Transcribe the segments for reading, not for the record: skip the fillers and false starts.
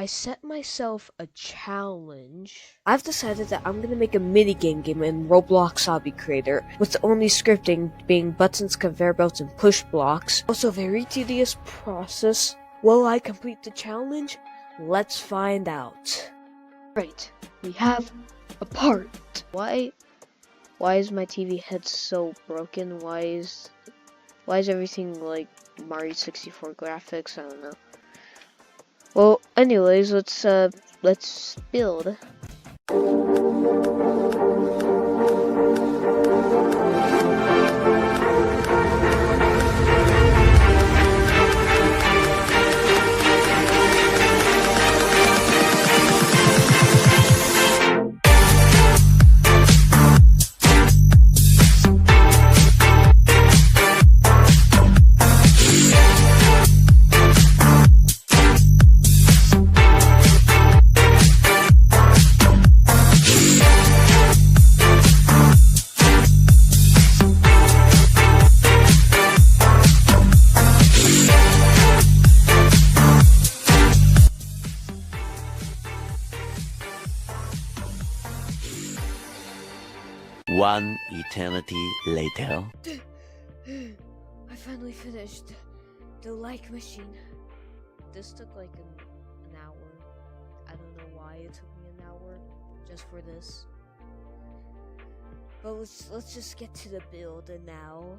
I set myself a challenge. I've decided that I'm gonna make a minigame game in Roblox Obby Creator, with the only scripting being buttons, conveyor belts, and push blocks. Also a very tedious process. Will I complete the challenge? Let's find out. Right, we have a part. Why is my TV head so broken? Why is everything like Mario 64 graphics? I don't know. Well, anyways, let's build. One eternity later. I finally finished the like machine. This took like an hour. I don't know why it took me an hour just for this. But let's just get to the build now.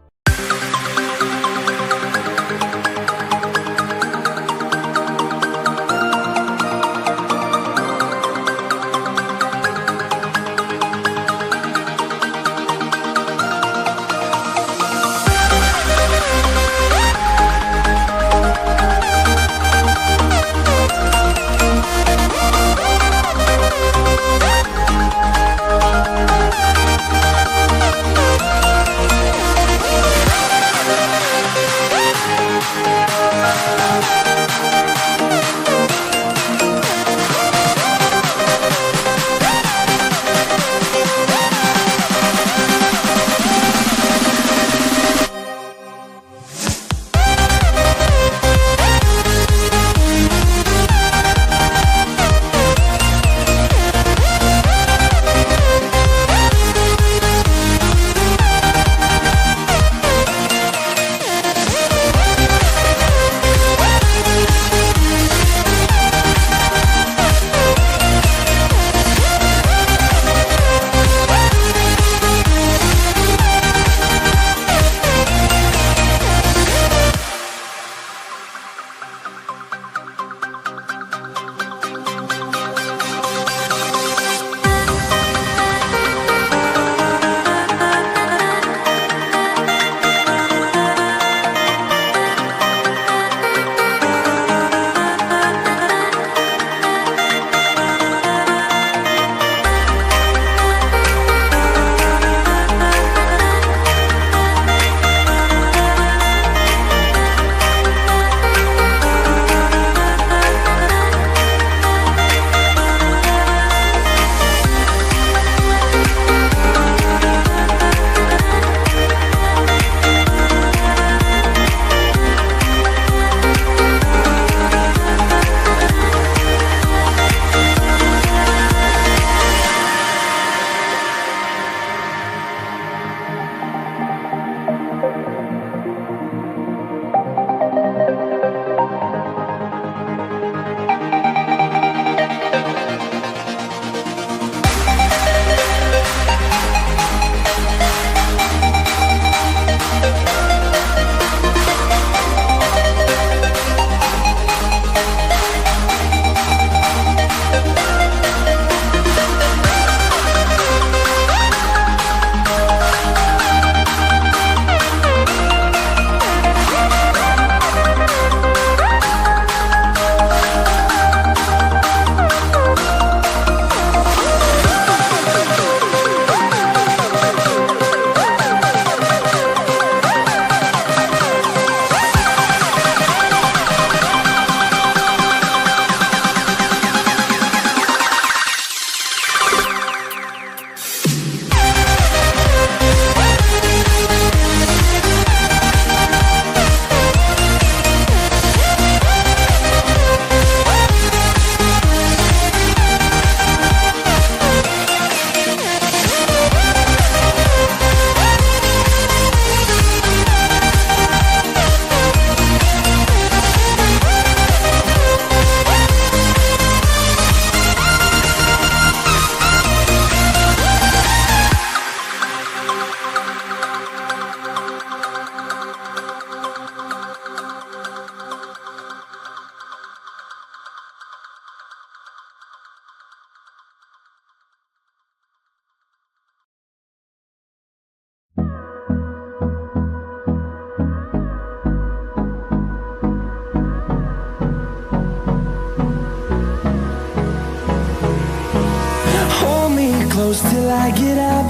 close till I get up.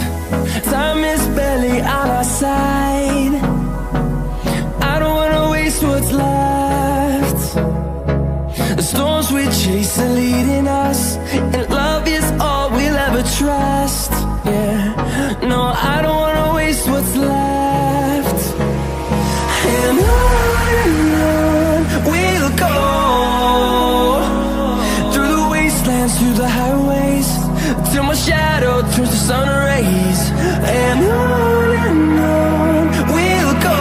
Time is barely on our side. I don't wanna waste what's left. The storms we chase are leading us, and love is all we'll ever trust. Yeah, no, I don't wanna waste what's left. And on we'll go, through the wastelands, through the highways, till my shadow turns to sun rays. And on we'll go,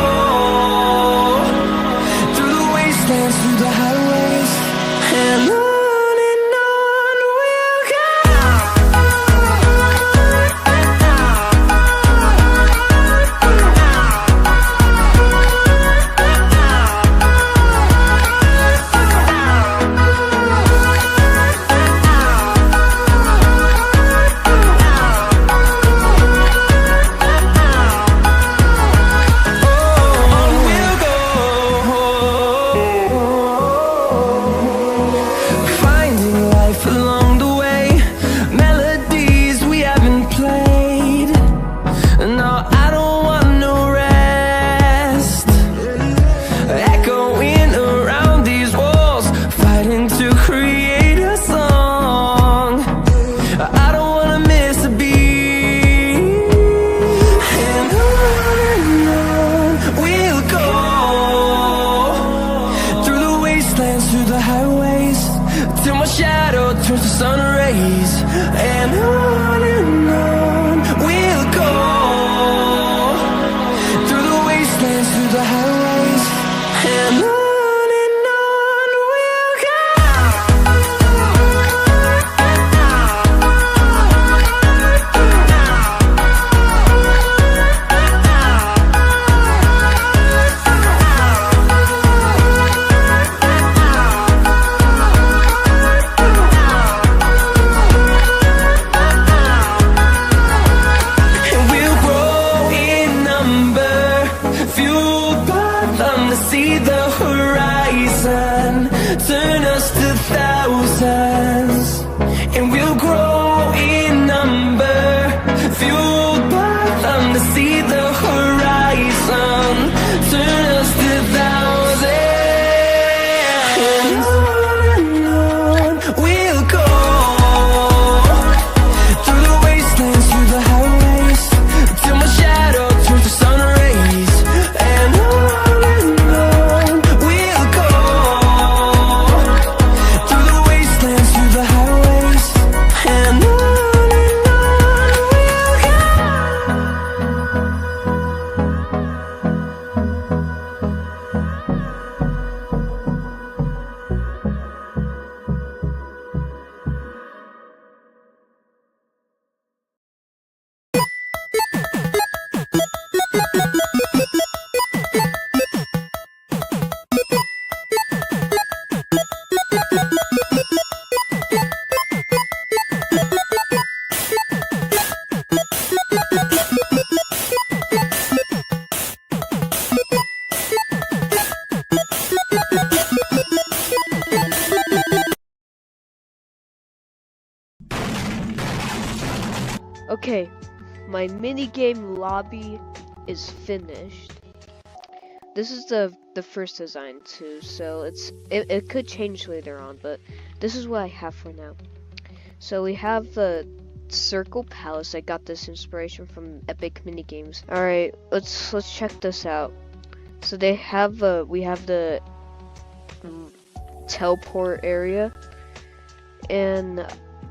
through the wastelands, through the highways, and on we'll go. Okay, my minigame lobby is finished. This is the first design too, so it could change later on, but this is what I have for now. So we have the Circle Palace. I got this inspiration from Epic Minigames. Alright, let's check this out. So they have we have the teleport area and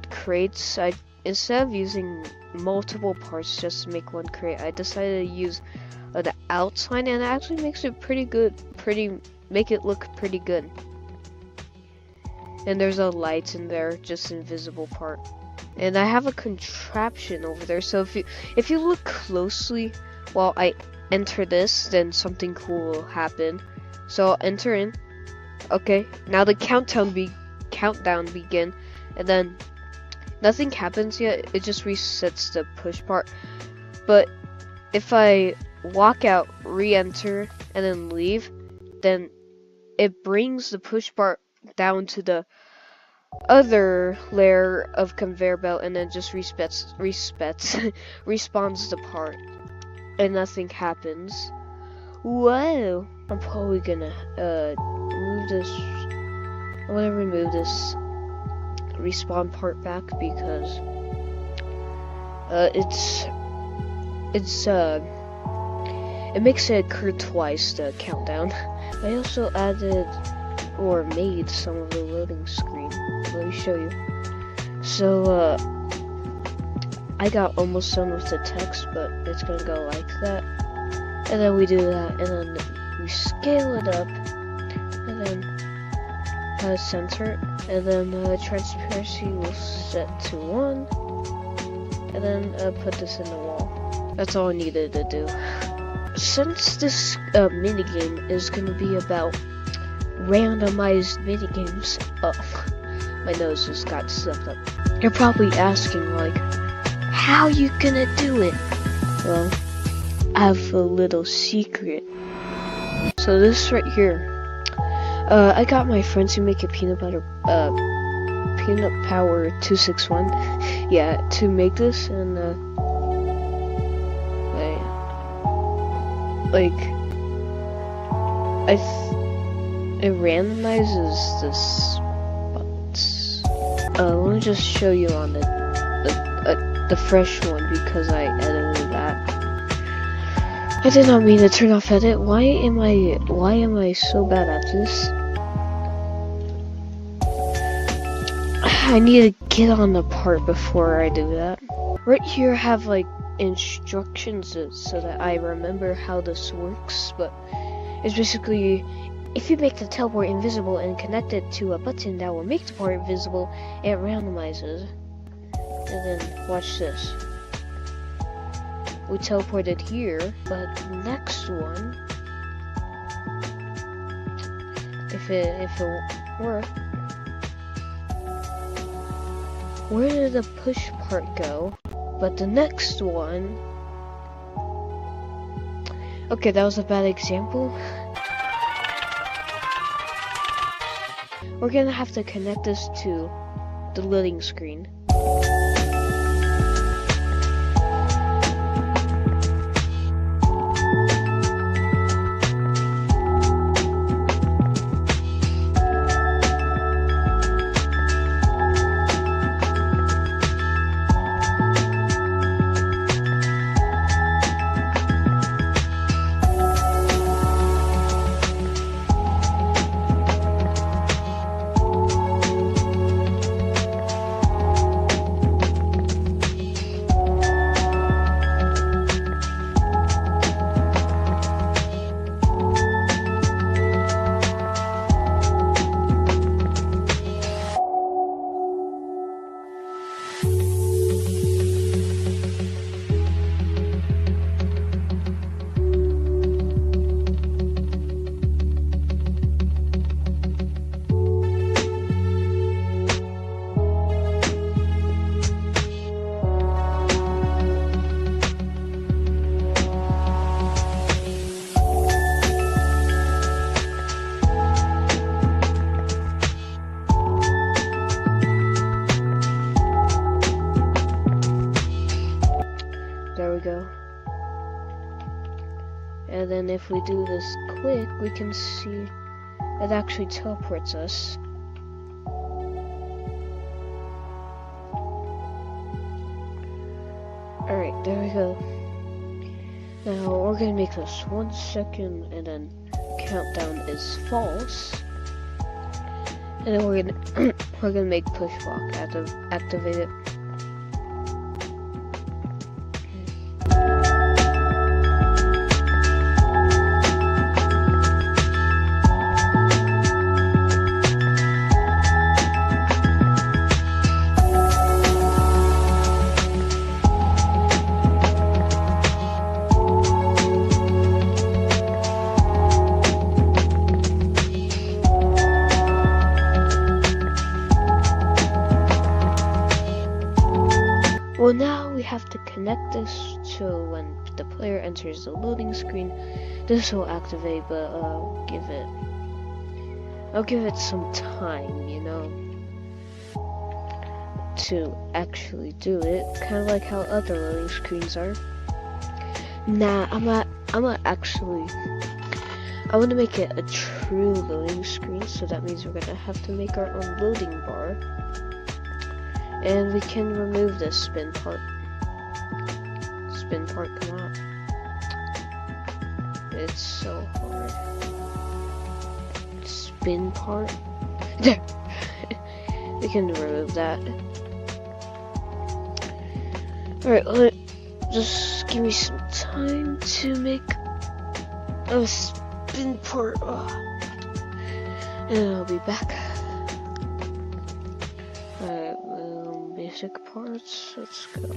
crates. Instead of using multiple parts just to make one crate, I decided to use the outline, and it actually makes it make it look pretty good. And there's a light in there, just invisible part. And I have a contraption over there, so if you look closely while I enter this, then something cool will happen. So I'll enter in. Okay, now the countdown begin, and then nothing happens yet. It just resets the push part. But if I walk out, re-enter, and then leave, then it brings the push part down to the other layer of conveyor belt and then just respawns the part and nothing happens. Whoa! I'm probably gonna move this. I'm gonna remove this respawn part back because it makes it occur twice, the countdown. I also added or made some of the loading screen. Let me show you. So I got almost done with the text, but it's gonna go like that. And then we do that, and then we scale it up, and then center it, and then transparency will set to 1, and then put this in the wall. That's all I needed to do. Since this minigame is going to be about randomized minigames, my nose just got stuffed up. You're probably asking, like, how you gonna do it? Well, I have a little secret. So this right here, I got my friends who make a peanut power 261, yeah, to make this, and it randomizes this buttons. Let me just show you on the fresh one because I edited that. I did not mean to turn off edit. Why am I so bad at this? I need to get on the part before I do that. Right here I have like instructions so that I remember how this works, but it's basically if you make the teleport invisible and connect it to a button that will make the part invisible, it randomizes. And then watch this. We teleported here, but the next one, if it work, where did the push part go? But the next one, okay, that was a bad example. We're gonna have to connect this to the loading screen. Go. And then if we do this quick, we can see it actually teleports us. Alright, there we go. Now we're gonna make this 1 second and then countdown is false. And then we're gonna make push block activate it. Well, now we have to connect this so when the player enters the loading screen, this will activate, but I'll give it some time, you know. to actually do it, kind of like how other loading screens are. Nah, I'm not actually. I want to make it a true loading screen, so that means we're gonna have to make our own loading bar. And we can remove this spin part. Spin part, come on. It's so hard. Spin part? There! We can remove that. Alright, just give me some time to make a spin part. And I'll be back. Alright, basic parts, let's go.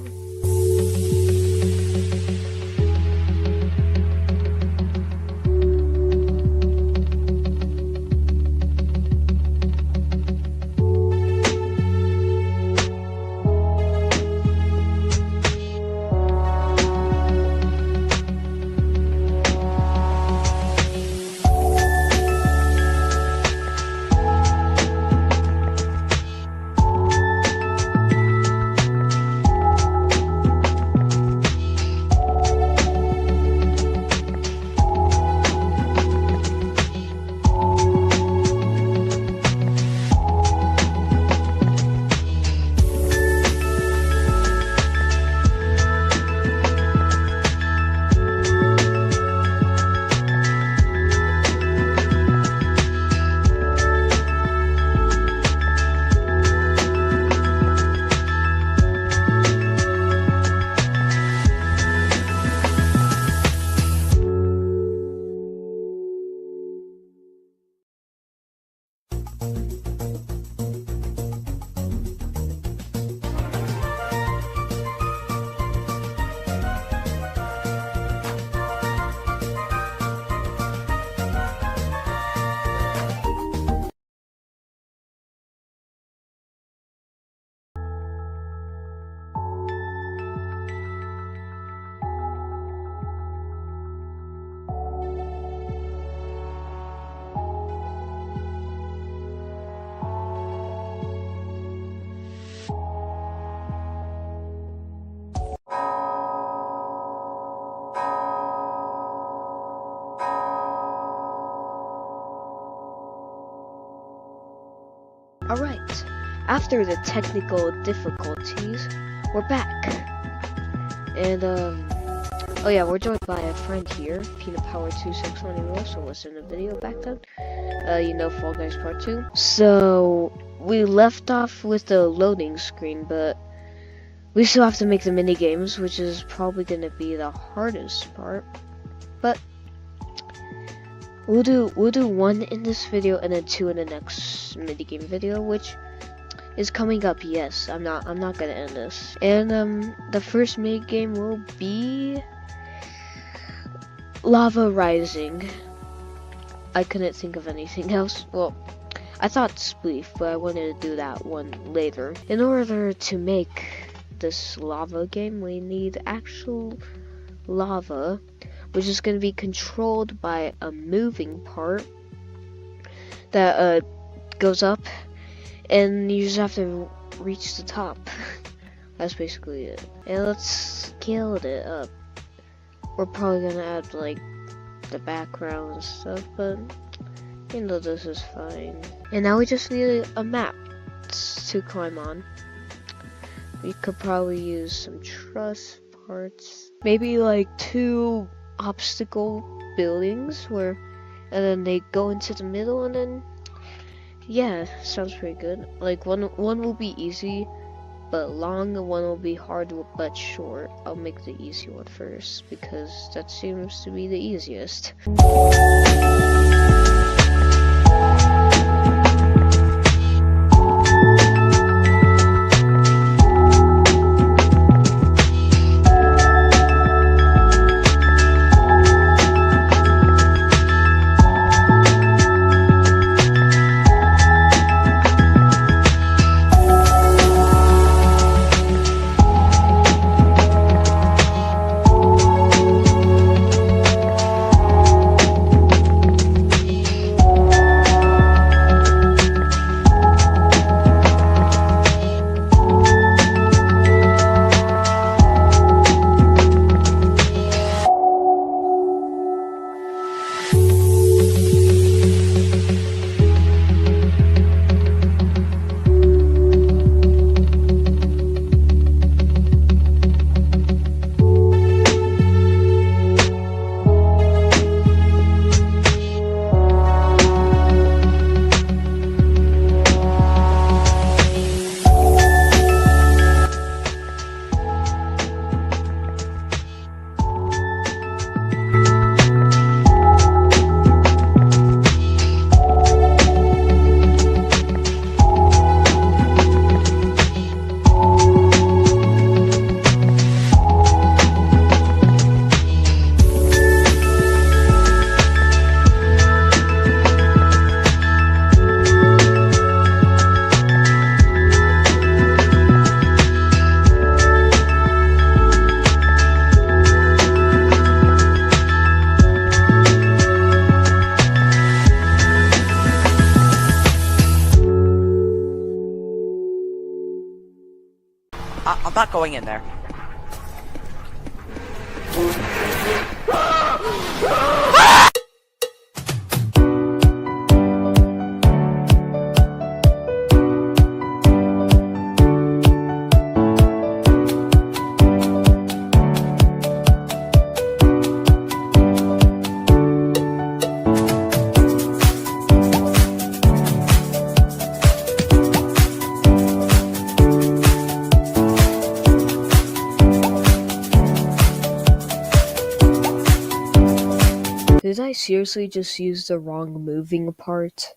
Alright, after the technical difficulties, we're back. And, oh yeah, we're joined by a friend here, Peanut Power 261. You also watched the video back then. You know, Fall Guys Part 2. So, we left off with the loading screen, but we still have to make the mini games, which is probably gonna be the hardest part. But we'll do one in this video and then two in the next minigame video, which is coming up. Yes, I'm not gonna end this. And the first minigame will be Lava Rising. I couldn't think of anything else. Well, I thought Spleef, but I wanted to do that one later. In order to make this lava game, we need actual lava, which is going to be controlled by a moving part that goes up, and you just have to reach the top. That's basically it. And let's scale it up. We're probably gonna add like the background and stuff, but you know, this is fine. And now we just need a map to climb on. We could probably use some truss parts, maybe like 2 obstacle buildings and then they go into the middle, and then yeah, sounds pretty good. Like one will be easy but long, and one will be hard but short. I'll make the easy one first because that seems to be the easiest. I'm not going in there. Did I seriously just use the wrong moving part?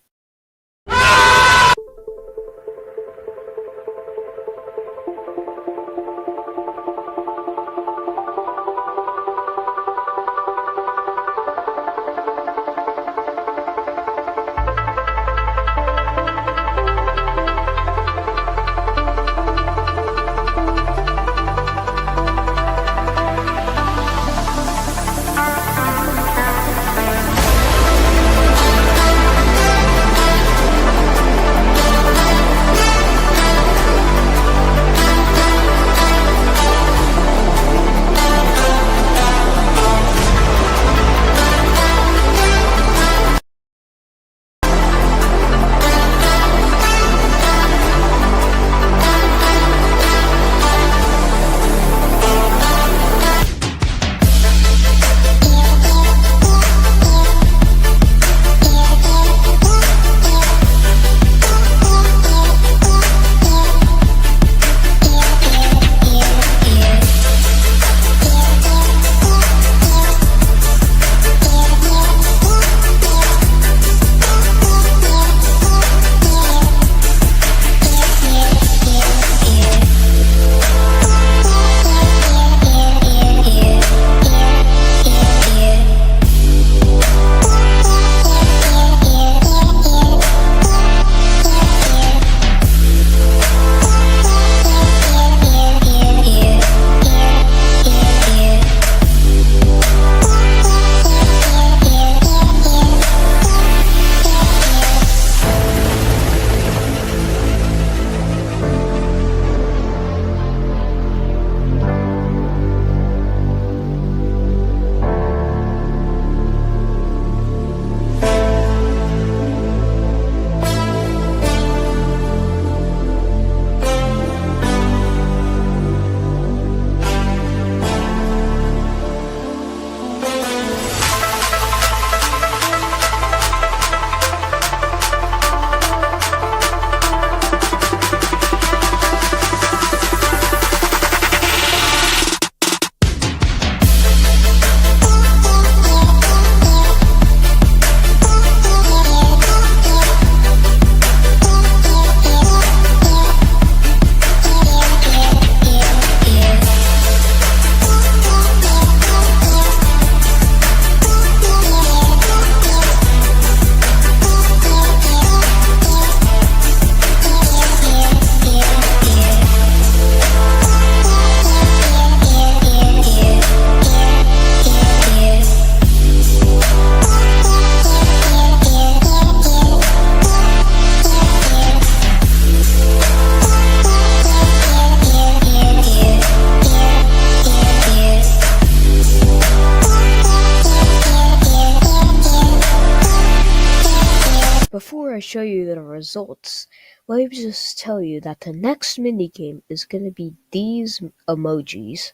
Before I show you the results, let me just tell you that the next minigame is going to be these emojis.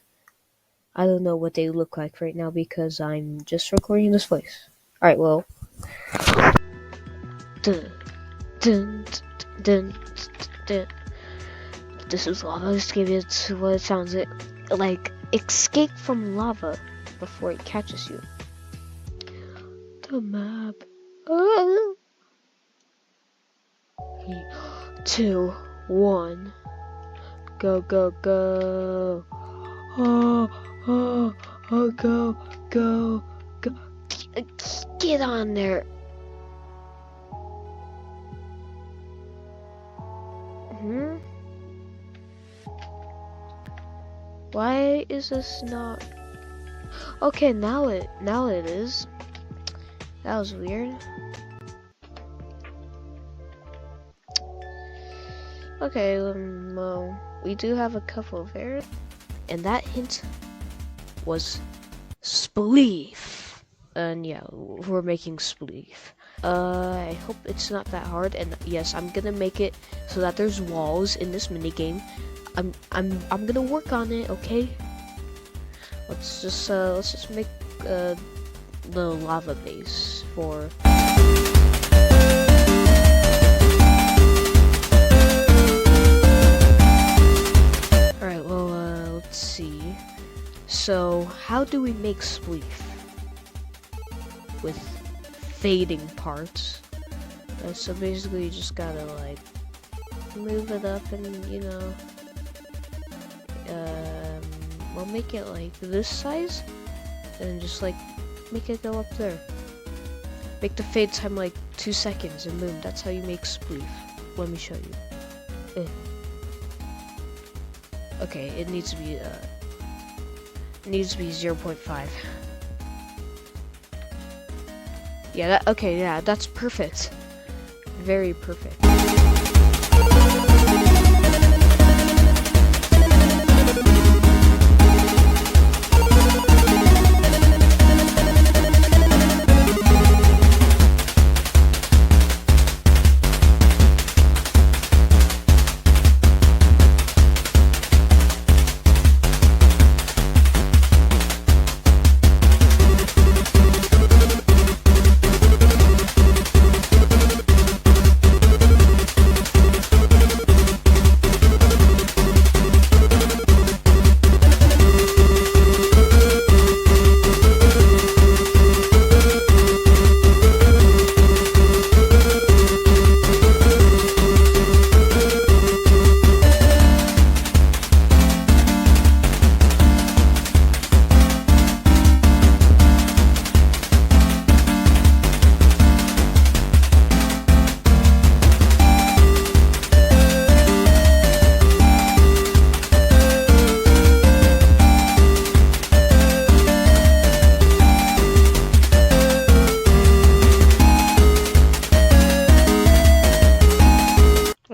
I don't know what they look like right now because I'm just recording this voice. Alright, well. Dun, dun, dun, dun. This is lava. Let's give it what it sounds like. Escape from lava before it catches you. The map. 3, 2, 1. Go, go, go. Oh, go, go, go. Get on there. Why is this not? Okay, now it is. That was weird. Okay, well, we do have a couple of errors, and that hint was Spleef. And yeah, we're making Spleef. I hope it's not that hard, and yes, I'm gonna make it so that there's walls in this minigame. I'm gonna work on it, okay? Let's just make the lava base for. Alright, well, let's see. So, how do we make Spleef? With fading parts. So basically you just gotta like move it up and we'll make it like this size and just like make it go up there. Make the fade time like 2 seconds and boom, that's how you make Spleef. Let me show you. Okay, it needs to be 0.5. Yeah, okay, yeah, that's perfect. Very perfect.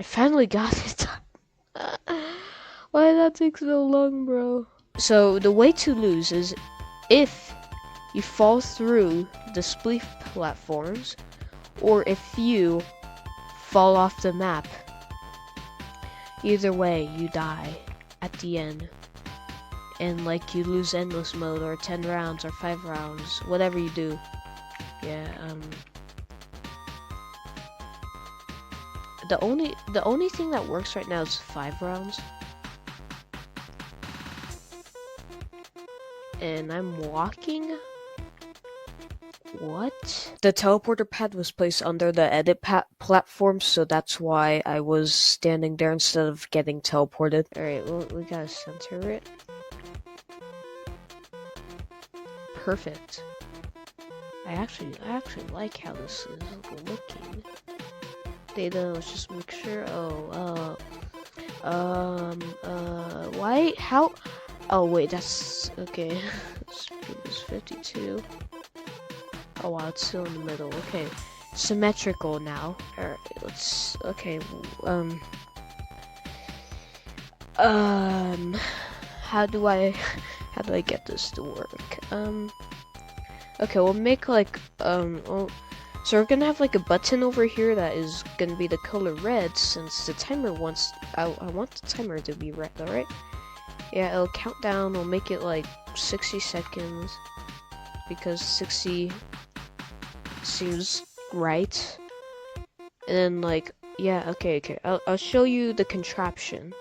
Finally got it. Why did that take so long, bro? So the way to lose is if you fall through the Spleef platforms, or if you fall off the map. Either way, you die at the end. And like you lose endless mode or 10 rounds or 5 rounds, whatever you do. Yeah, the only thing that works right now is 5 rounds. And I'm walking. What? The teleporter pad was placed under the edit platform, so that's why I was standing there instead of getting teleported. Alright, well, we gotta center it. Perfect. I actually like how this is looking. Data, let's just make sure. Why? How? Oh, wait, that's okay. Speed is 52. Oh, wow, it's still in the middle. Okay, symmetrical now. Alright, let's. Okay, how do I get this to work? Okay, we'll make like, so we're gonna have like a button over here that is gonna be the color red, since the timer wants, I want the timer to be red, alright? Yeah, it'll count down, we'll make it like 60 seconds, because 60 seems right. And then like, yeah, okay, I'll show you the contraption.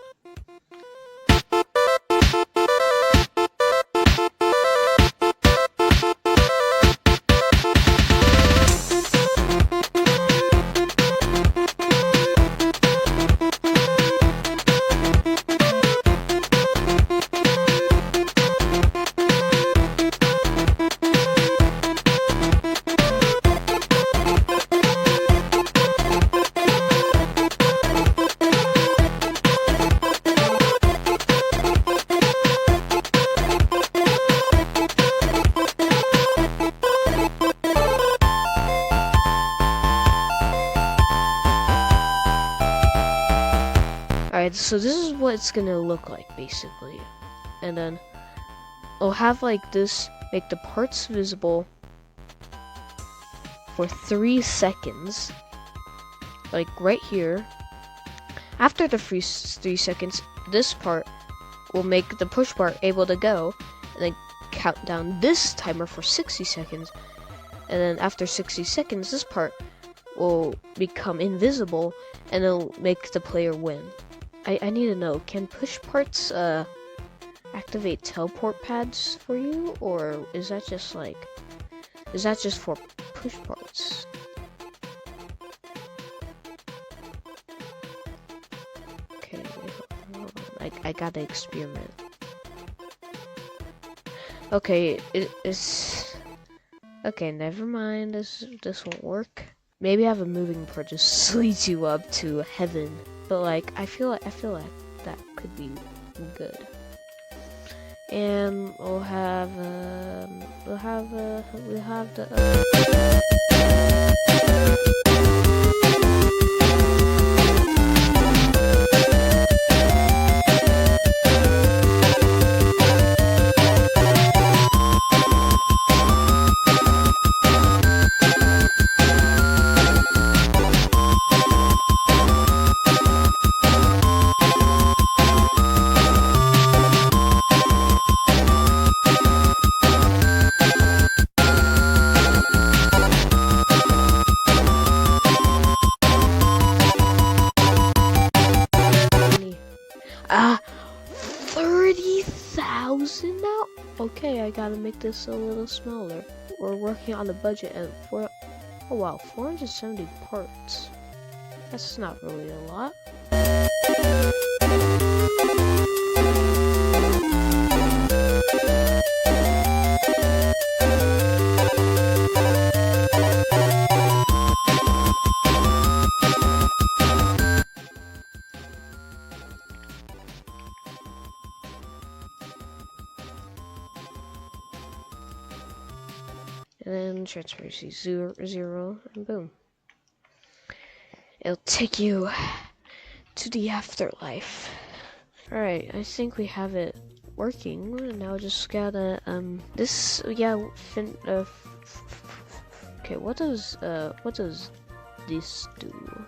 so this is what it's gonna look like basically. And then I'll have like this, make the parts visible for 3 seconds, like right here. After the 3 seconds, this part will make the push part able to go, and then count down this timer for 60 seconds. And then after 60 seconds, this part will become invisible, and it'll make the player win. I need to know, can push parts activate teleport pads for you, or is that just for push parts? Okay, I gotta experiment. Okay, it's okay. Never mind. This won't work. Maybe have a moving part just leads you up to heaven. But like, I feel like that could be good. And we'll have the. Ah, 30,000 now? Okay, I gotta make this a little smaller. We're working on the budget, and oh wow, 470 parts. That's not really a lot. And then transparency 0, and boom. It'll take you to the afterlife. Alright, I think we have it working. Now just gotta, okay, what does this do?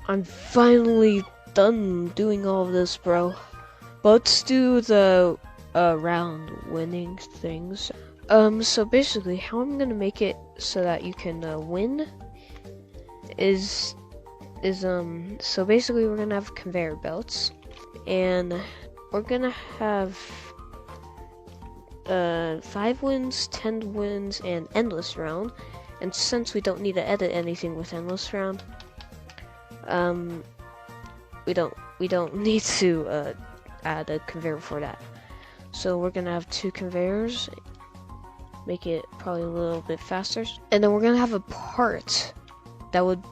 I'm finally done doing all of this, bro. But let's do the round winning things. So basically, how I'm gonna make it so that you can win is so basically we're gonna have conveyor belts, and we're gonna have 5 wins, 10 wins, and endless round. And since we don't need to edit anything with endless round, we don't need to add a conveyor for that. So we're gonna have 2 conveyors, make it probably a little bit faster, and then we're gonna have a part that would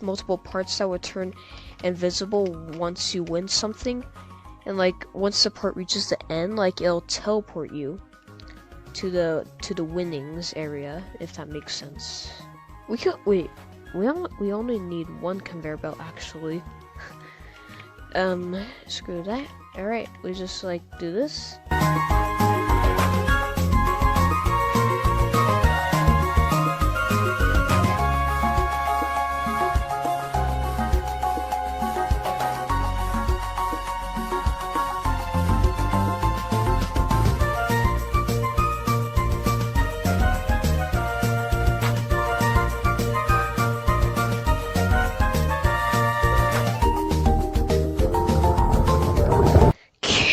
multiple parts that would turn invisible once you win something, and like once the part reaches the end, like it'll teleport you to the winnings area, if that makes sense. We could wait. We only need one conveyor belt actually. Screw that. All right, we just like do this.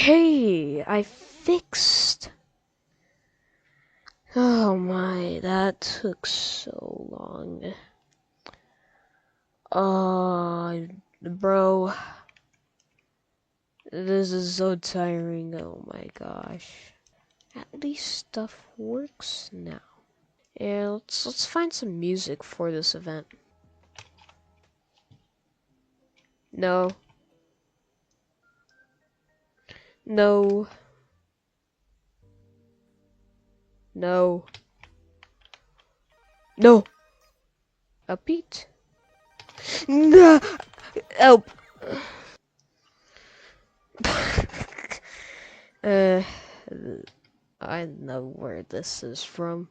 Okay, I fixed. Oh my, that took so long. Bro, this is so tiring. Oh my gosh. At least stuff works now. Yeah, let's find some music for this event. No. No. No. No. Upbeat. No. Help. I know where this is from.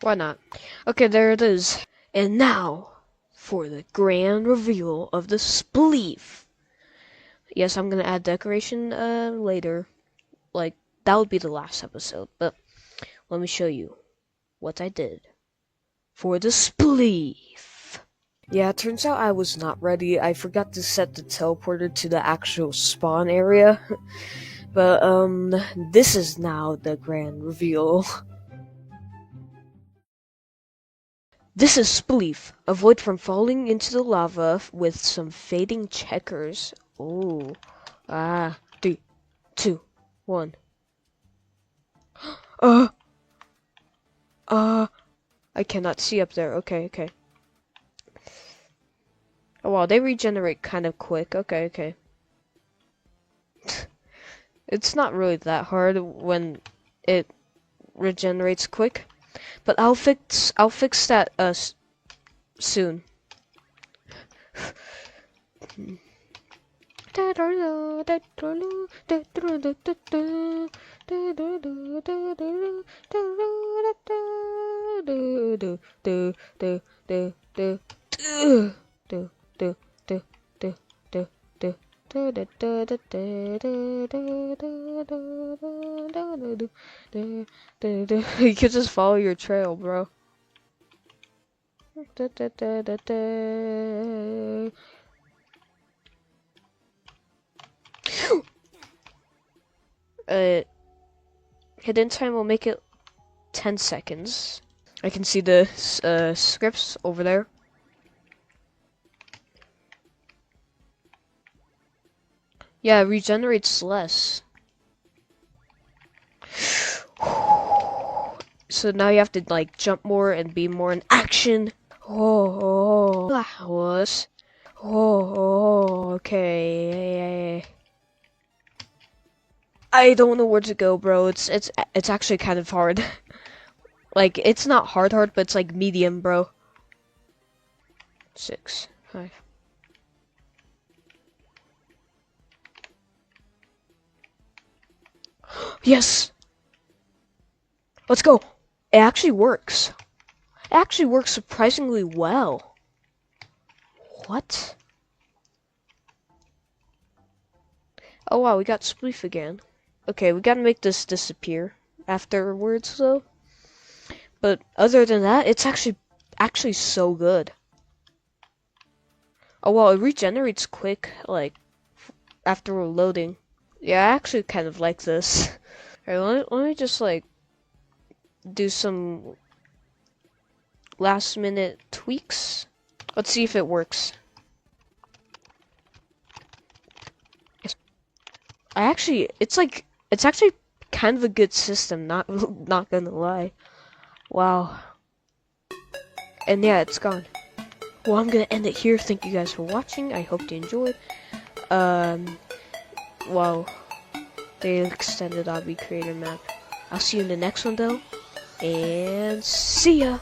Why not? Okay, there it is. And now, for the grand reveal of the Spleef. Yes, I'm gonna add decoration, later. Like, that would be the last episode, but let me show you what I did for the Spleef. Yeah, it turns out I was not ready. I forgot to set the teleporter to the actual spawn area. But, this is now the grand reveal. This is Spleef. Avoid from falling into the lava with some fading checkers. Oh. 3, 2, 1. I cannot see up there. Okay. Oh wow, they regenerate kind of quick. Okay. It's not really that hard when it regenerates quick, but I'll fix that soon. You can just follow your trail, bro. Hidden time will make it 10 seconds. I can see the scripts over there. Yeah, it regenerates less. So now you have to like jump more and be more in action. Okay. I don't know where to go, bro. It's actually kind of hard. Like, it's not hard, but it's like medium, bro. 6, 5. Yes! Let's go! It actually works. It actually works surprisingly well. What? Oh wow, we got Spleef again. Okay, we gotta make this disappear afterwards, though. But other than that, it's actually so good. Oh wow, it regenerates quick, like, after loading. Yeah, I actually kind of like this. Alright, let me just, like, do some last minute tweaks. Let's see if it works. It's actually kind of a good system, not gonna lie. Wow. And yeah, it's gone. well, I'm gonna end it here. Thank you guys for watching. I hope you enjoyed. Well, the extended Obby creator map. I'll see you in the next one though, and see ya.